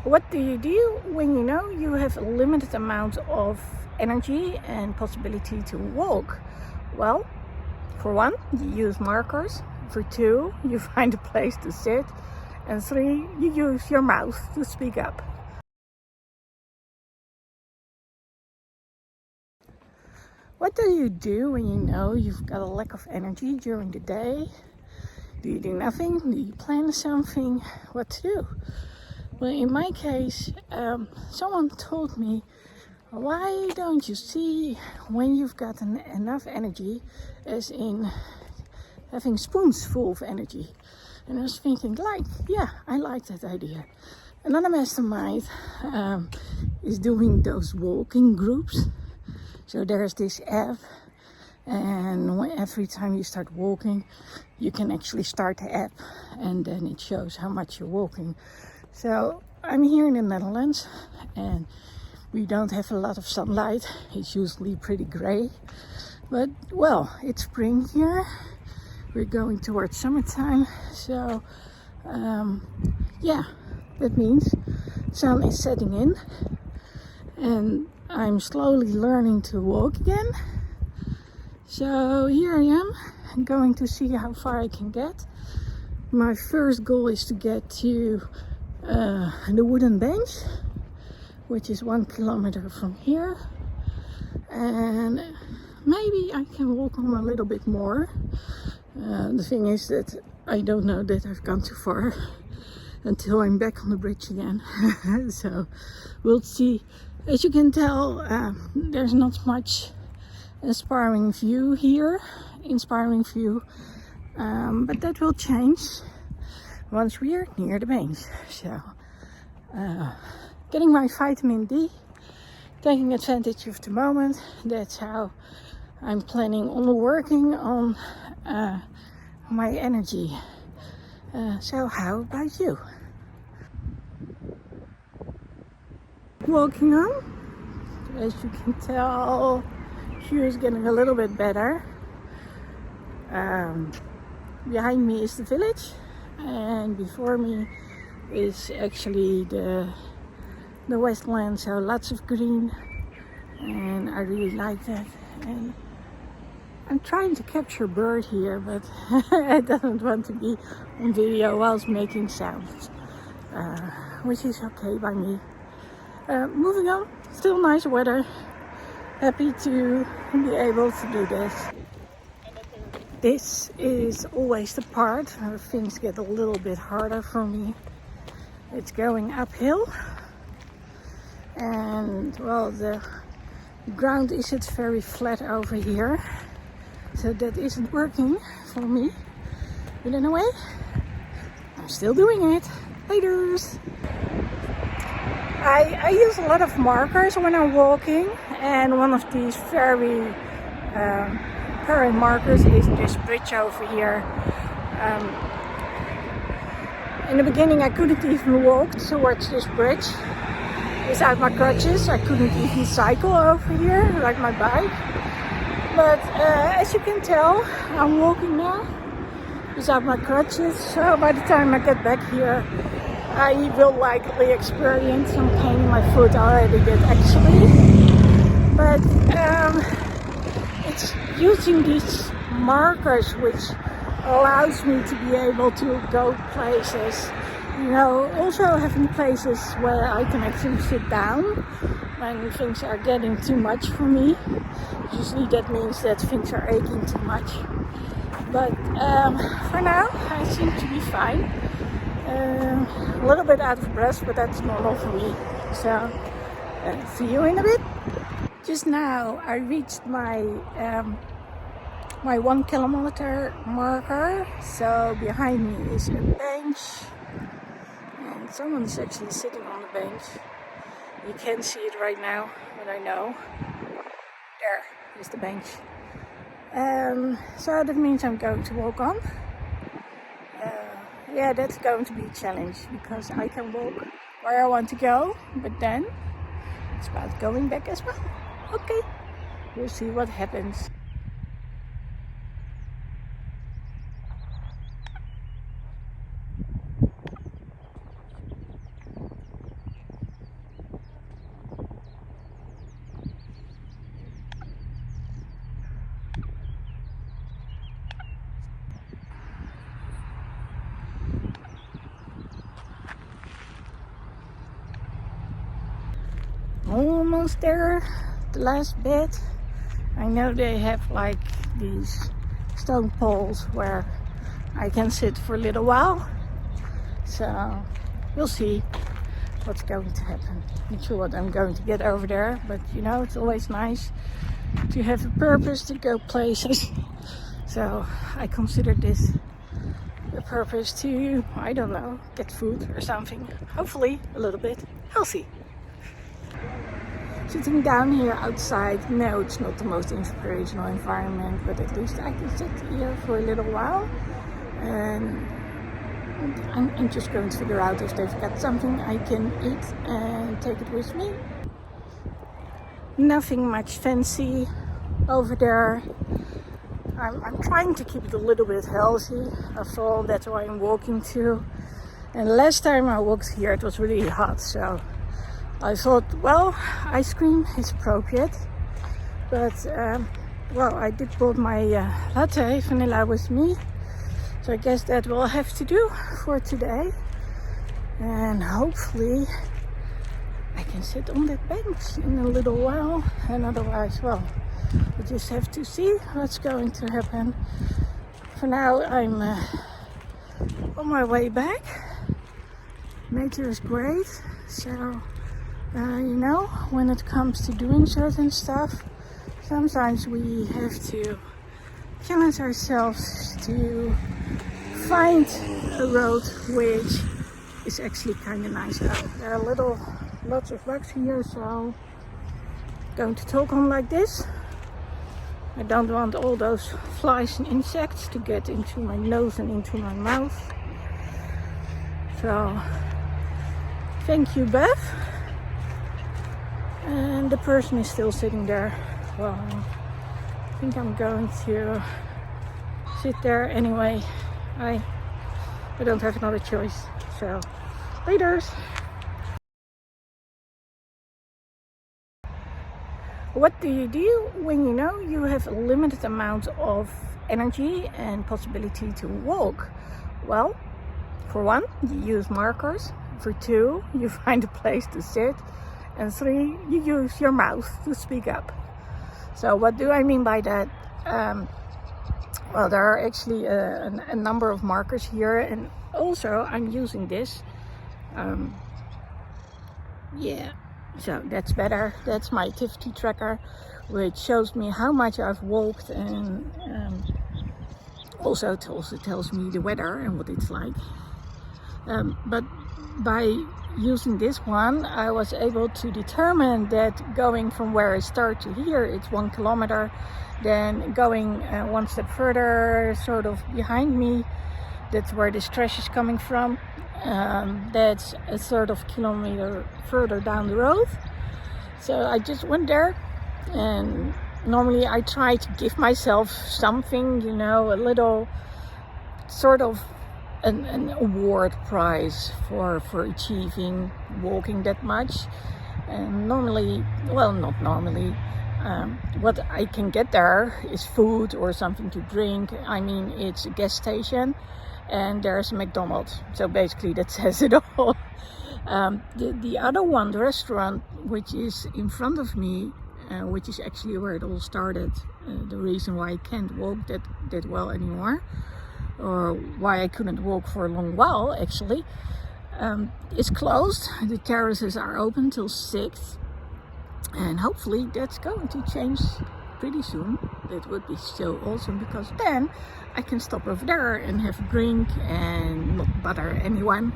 What do you do when you know you have a limited amount of energy and possibility to walk? Well, for one, you use markers. For two, you find a place to sit. And three, you use your mouth to speak up. What do you do when you know you've got a lack of energy during the day? Do you do nothing? Do you plan something? What to do? Well, in my case, someone told me, why don't you see when you've got enough energy, as in having spoons full of energy? And I was thinking, yeah, I like that idea. Another mastermind is doing those walking groups. So there's this app, and every time you start walking, you can actually start the app, and then it shows how much you're walking. So I'm here in the Netherlands, and we don't have a lot of sunlight. It's usually pretty gray, but well, it's spring here. We're going towards summertime, so yeah, that means sun is setting in, and I'm slowly learning to walk again. So here I am. I'm going to see how far I can get. My first goal is to get to the wooden bench, which is 1 kilometer from here, and maybe I can walk on a little bit more. The thing is that I don't know that I've gone too far until I'm back on the bridge again. So we'll see. As you can tell, there's not much inspiring view here, but that will change once we are near the bench. So getting my vitamin D, taking advantage of the moment. That's how I'm planning on working on my energy. So how about you? Walking on, as you can tell, view is getting a little bit better. Behind me is the village, and before me is actually the wasteland, so lots of green, and I really like that. And I'm trying to capture a bird here, but I don't want to be on video whilst making sounds, which is okay by me. Moving on, still nice weather. Happy to be able to do this. This is always the part where things get a little bit harder for me. It's going uphill, and well, the ground isn't very flat over here, so that isn't working for me. But in a way, I'm still doing it. Laters! I use a lot of markers when I'm walking, and one of these very current markers is this bridge over here. In the beginning I couldn't even walk towards this bridge without my crutches. I couldn't even cycle over here, like my bike. But as you can tell, I'm walking now without my crutches, so by the time I get back here, I will likely experience some pain in my foot. I already did actually. But it's using these markers which allows me to be able to go places. You know, also having places where I can actually sit down when things are getting too much for me. Usually that means that things are aching too much. But for now, I seem to be fine. A little bit out of breath, but that's normal for me. So, see you in a bit. Just now, I reached my my 1 kilometer marker. So behind me is a bench, and someone is actually sitting on the bench. You can't see it right now, but I know. There is the bench. So that means I'm going to walk on. Yeah, that's going to be a challenge because I can walk where I want to go, but then it's about going back as well. Okay, we'll see what happens. almost there, the last bit. I know they have like these stone poles where I can sit for a little while. So we'll see what's going to happen. Not sure what I'm going to get over there, but you know, it's always nice to have a purpose to go places. So I consider this a purpose to, I don't know, get food or something. Hopefully a little bit healthy. Sitting down here outside, no, it's not the most inspirational environment, but at least I can sit here for a little while. And I'm just going to figure out if they've got something I can eat and take it with me. Nothing much fancy over there. I'm trying to keep it a little bit healthy. After all, that's why I'm walking too. And last time I walked here, it was really hot, so I thought, well, ice cream is appropriate. But, well, I did brought my latte, vanilla with me. So I guess that will have to do for today. And hopefully I can sit on that bench in a little while. And otherwise, well, we just have to see what's going to happen. For now, I'm on my way back. Nature is great. So, you know, when it comes to doing certain stuff, sometimes we have to challenge ourselves to find a road which is actually kind of nice. There are lots of rocks here, so I'm going to talk on like this. I don't want all those flies and insects to get into my nose and into my mouth. So thank you, Bev. And the person is still sitting there. Well, I think I'm going to sit there anyway. I don't have another choice. So, laters. What do you do when you know you have a limited amount of energy and possibility to walk? Well, for one, you use markers. For two, you find a place to sit. And three, you use your mouth to speak up. So what do I mean by that? Well, there are actually a number of markers here, and also I'm using this. Yeah, so that's better. That's my activity tracker, which shows me how much I've walked, and also it also tells me the weather and what it's like. But by using this one, I was able to determine that going from where I start to here, it's 1 kilometer. Then going one step further, sort of behind me, that's where the stress is coming from. That's a third of kilometer further down the road. So I just went there, and normally I try to give myself something, you know, a little sort of an award prize for achieving walking that much. And normally, well, not normally, what I can get there is food or something to drink. I mean, it's a gas station and there's a McDonald's, so basically that says it all. The other one, the restaurant, which is in front of me, which is actually where it all started, the reason why I can't walk that well anymore, or why I couldn't walk for a long while actually, is closed. The terraces are open till 6, and hopefully that's going to change pretty soon. That would be so awesome, because then I can stop over there and have a drink and not bother anyone.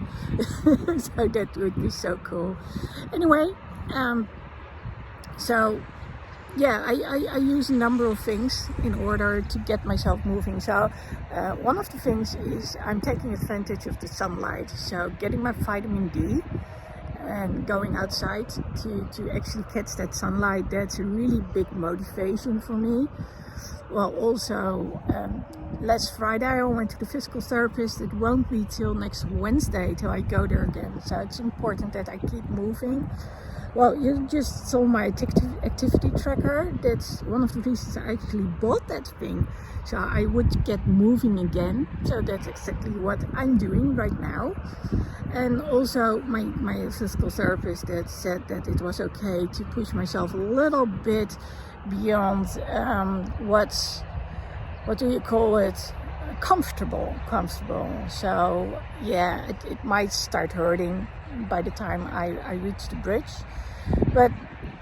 So that would be so cool. Anyway, so yeah, I use a number of things in order to get myself moving. So one of the things is I'm taking advantage of the sunlight, so getting my vitamin D and going outside to actually catch that sunlight. That's a really big motivation for me. Well, also last Friday I went to the physical therapist. It won't be till next Wednesday till I go there again, so it's important that I keep moving. Well, you just saw my activity tracker. That's one of the reasons I actually bought that thing. So I would get moving again. So that's exactly what I'm doing right now. And also my physical therapist that said that it was okay to push myself a little bit beyond what do you call it? Comfortable. So yeah, it might start hurting by the time I reach the bridge. But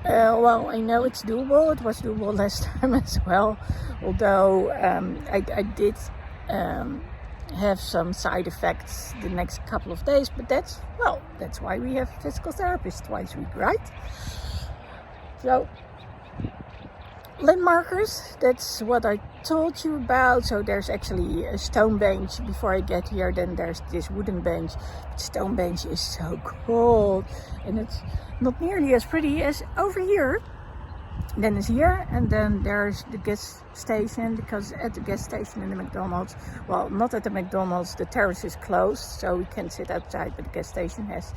well, I know it's doable. It was doable last time as well. Although I did have some side effects the next couple of days. But that's why we have a physical therapist twice a week, right? So landmarkers, that's what I told you about. So there's actually a stone bench before I get here, then there's this wooden bench. The stone bench is so cold and it's not nearly as pretty as over here. Then it's here, and then there's the gas station, because at the gas station in the McDonald's, well, not at the McDonald's, the terrace is closed, so we can sit outside, but the gas station has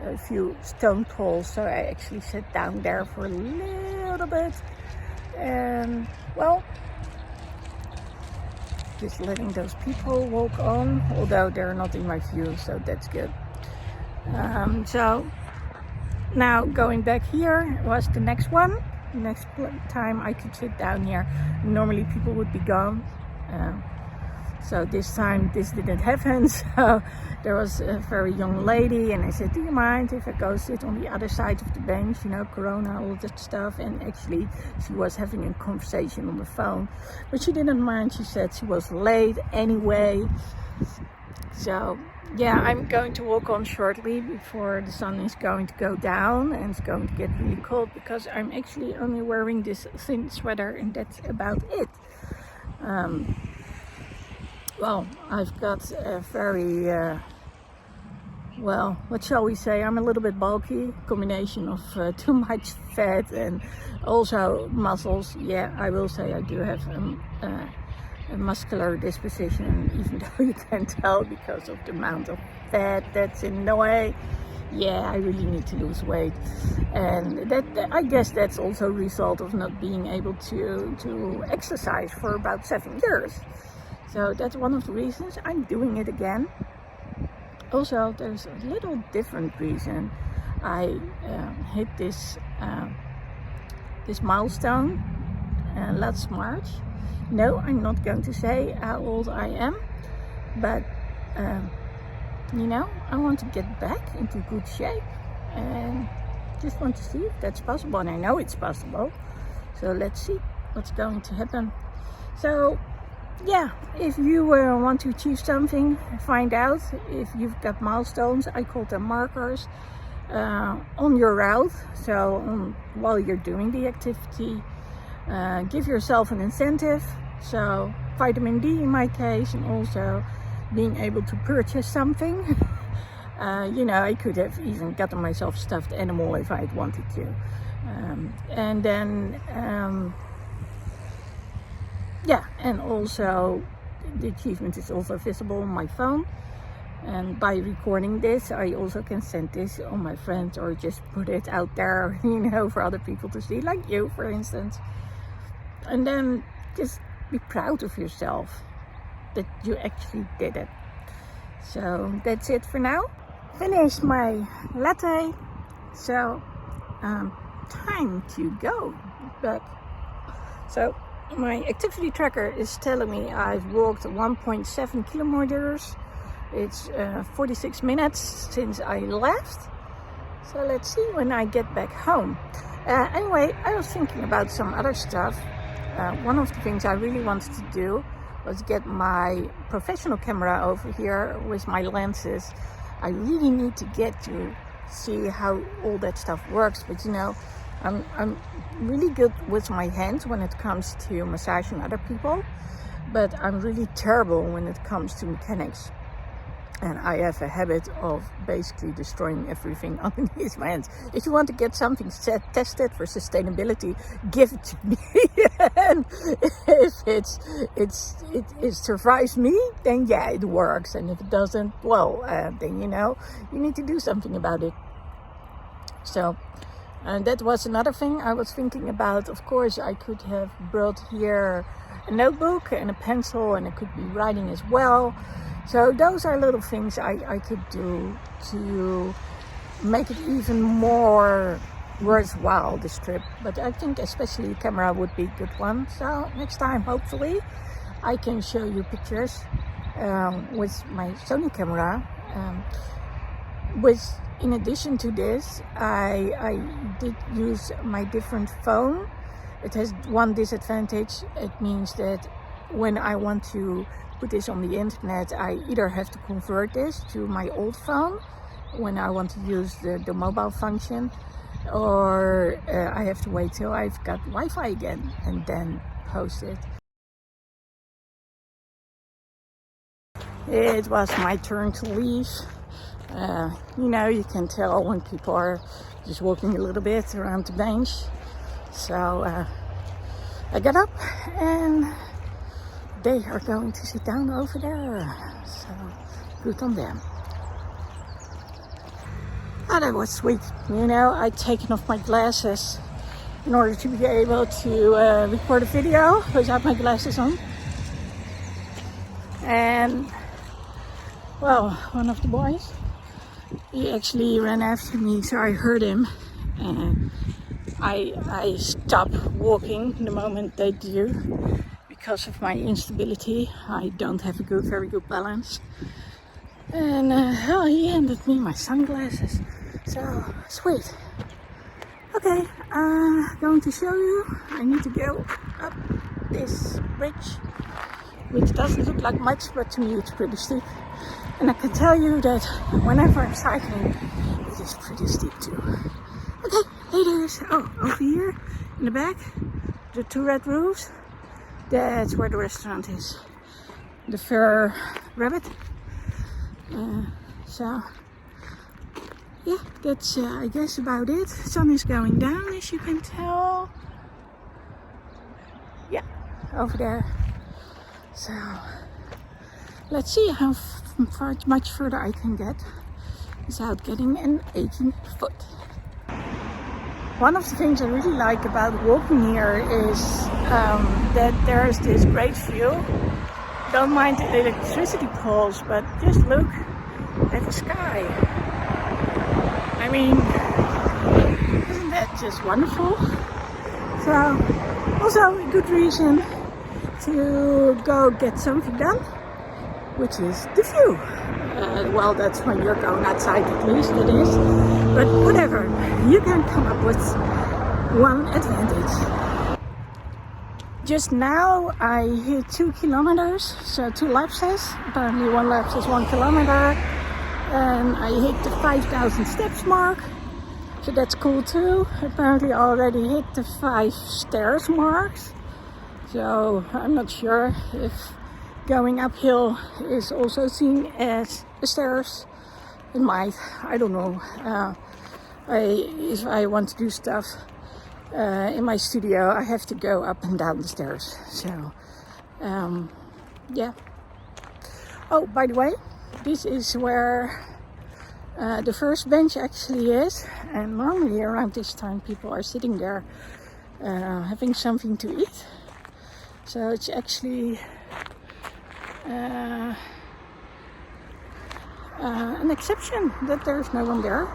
a few stone poles, so I actually sit down there for a little bit. And well, just letting those people walk on, although they're not in my view, so that's good. So now going back here was the next one. Next time I could sit down here. Normally people would be gone. So this time this didn't happen. So there was a very young lady, and I said, do you mind if I go sit on the other side of the bench, you know, Corona, all that stuff. And actually she was having a conversation on the phone, but she didn't mind. She said she was late anyway. So yeah, I'm going to walk on shortly before the sun is going to go down and it's going to get really cold, because I'm actually only wearing this thin sweater, and that's about it. Well, I've got a very, well, what shall we say, I'm a little bit bulky, combination of too much fat and also muscles. Yeah, I will say I do have a muscular disposition, even though you can tell because of the amount of fat that's in the way. Yeah, I really need to lose weight, and that, I guess that's also a result of not being able to exercise for about 7 years. So that's one of the reasons I'm doing it again. Also, there's a little different reason. I hit this milestone last March. No, I'm not going to say how old I am, but you know, I want to get back into good shape and just want to see if that's possible, and I know it's possible. So let's see what's going to happen. So yeah, if you want to achieve something, find out if you've got milestones, I call them markers, on your route. So while you're doing the activity, give yourself an incentive. So vitamin D in my case, and also being able to purchase something. You know, I could have even gotten myself a stuffed animal if I'd wanted to. And then yeah, and also the achievement is also visible on my phone, and by recording this I also can send this on my friends, or just put it out there, you know, for other people to see, like you for instance. And then just be proud of yourself that you actually did it. So that's it for now. Finished my latte, so time to go back. So my activity tracker is telling me I've walked 1.7 kilometers. It's 46 minutes since I left. So let's see when I get back home. Anyway, I was thinking about some other stuff. One of the things I really wanted to do was get my professional camera over here with my lenses. I really need to get to see how all that stuff works, but you know, I'm really good with my hands when it comes to massaging other people, but I'm really terrible when it comes to mechanics. And I have a habit of basically destroying everything underneath my hands. If you want to get something tested for sustainability, give it to me. And if it survives me, then yeah, it works. And if it doesn't, well, then you know, you need to do something about it. So And that was another thing I was thinking about. Of course, I could have brought here a notebook and a pencil, and I could be writing as well. So those are little things I could do to make it even more worthwhile, this trip. But I think especially the camera would be a good one. So next time, hopefully, I can show you pictures with my Sony camera. In addition to this, I did use my different phone. It has one disadvantage. It means that when I want to put this on the internet, I either have to convert this to my old phone when I want to use the mobile function, or I have to wait till I've got Wi-Fi again and then post it. It was my turn to leave. You know, you can tell when people are just walking a little bit around the bench. So I got up and they are going to sit down over there. So good on them. Oh, that was sweet. You know, I'd taken off my glasses in order to be able to record a video without my glasses on. And well, one of the boys, he actually ran after me, so I heard him. And I stopped walking the moment they do because of my instability. I don't have a very good balance. And well, he handed me my sunglasses. So sweet. Okay, going to show you. I need to go up this bridge, which doesn't look like much, but to me it's pretty steep. And I can tell you that whenever I'm cycling, it is pretty steep too. Okay, later. Oh, over here in the back, the two red roofs, that's where the restaurant is. The Fur Rabbit. So, yeah, that's I guess about it. The sun is going down, as you can tell. Yeah, over there. So, let's see how much further I can get without getting an aching foot. One of the things I really like about walking here is that there's this great view. Don't mind the electricity poles, but just look at the sky. I mean, isn't that just wonderful? So, also a good reason to go get something done, which is the view. Well, that's when you're going outside, at least it is. But whatever, you can come up with one advantage. Just now I hit 2 kilometers, so 2 lapses. Apparently 1 lapse is 1 kilometer. And I hit the 5,000 steps mark, so that's cool too. Apparently already hit the 5 stairs marks. So I'm not sure if going uphill is also seen as the stairs. It might, I don't know. If I want to do stuff in my studio, I have to go up and down the stairs. So, yeah. Oh, by the way, this is where the first bench actually is. And normally around this time people are sitting there having something to eat. So it's actually an exception that there's no one there.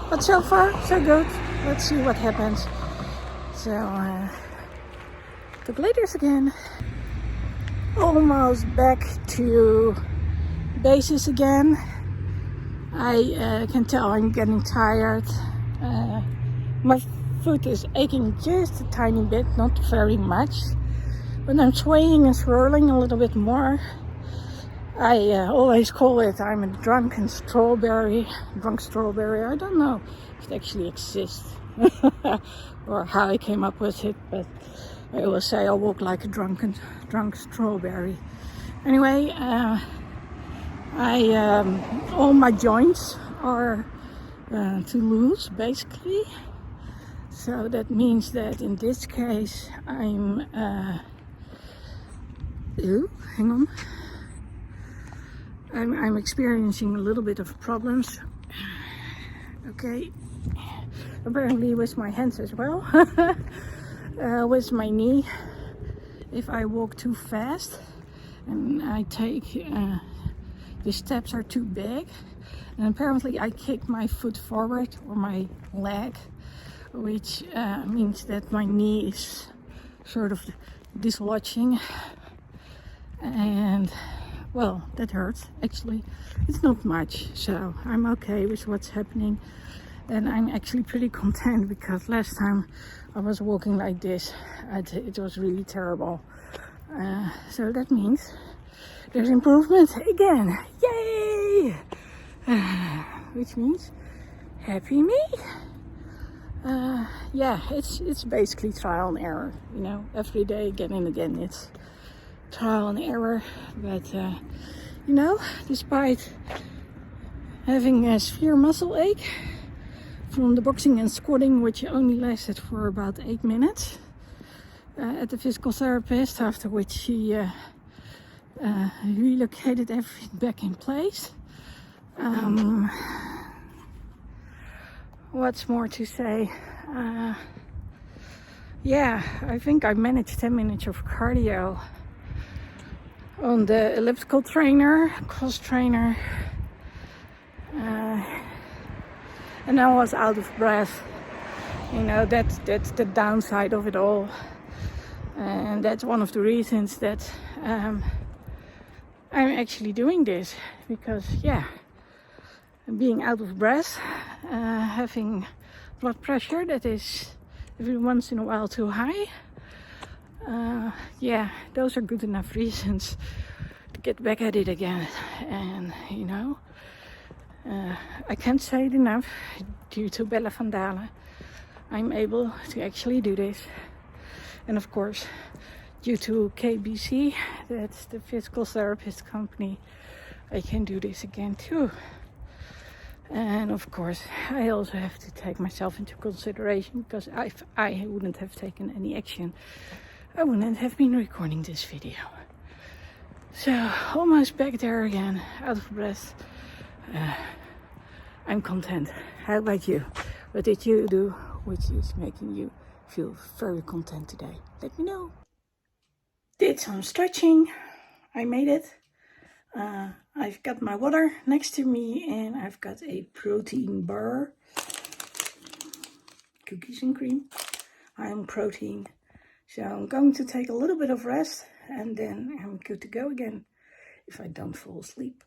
But so far, so good. Let's see what happens. So, talk later again. Almost back to bases again. I can tell I'm getting tired. My foot is aching just a tiny bit, not very much. When I'm swaying and swirling a little bit more, I always call it I'm a drunk strawberry. I don't know if it actually exists or how I came up with it, but I always say I walk like a drunk strawberry. Anyway, all my joints are too loose, basically. So that means that in this case I'm hang on. I'm experiencing a little bit of problems. Okay, apparently with my hands as well. With my knee, if I walk too fast and I take the steps are too big, and apparently I kick my foot forward or my leg, which means that my knee is sort of dislodging, and well, that hurts. Actually, it's not much, so I'm okay with what's happening, and I'm actually pretty content because last time I was walking like this, it was really terrible. So that means there's improvement again. Yay! Which means happy me. Yeah, it's basically trial and error, you know, every day again and again it's trial and error. But you know, despite having a severe muscle ache from the boxing and squatting, which only lasted for about 8 minutes at the physical therapist, after which she relocated everything back in place. What's more to say? Yeah, I think I managed 10 minutes of cardio on the elliptical trainer, cross trainer, and I was out of breath. You know, that's the downside of it all, and that's one of the reasons that I'm actually doing this, because yeah, being out of breath, having blood pressure that is every once in a while too high, yeah, those are good enough reasons to get back at it again. And you know, I can't say it enough, due to Bella van Dalen I'm able to actually do this, and of course due to KBC, that's the physical therapist company, I can do this again too. And of course, I also have to take myself into consideration, because if I wouldn't have taken any action, I wouldn't have been recording this video. So, almost back there again, out of breath. I'm content. How about you? What did you do which is making you feel very content today? Let me know. Did some stretching. I made it. I've got my water next to me, and I've got a protein bar, cookies and cream, high on protein. So I'm going to take a little bit of rest, and then I'm good to go again if I don't fall asleep.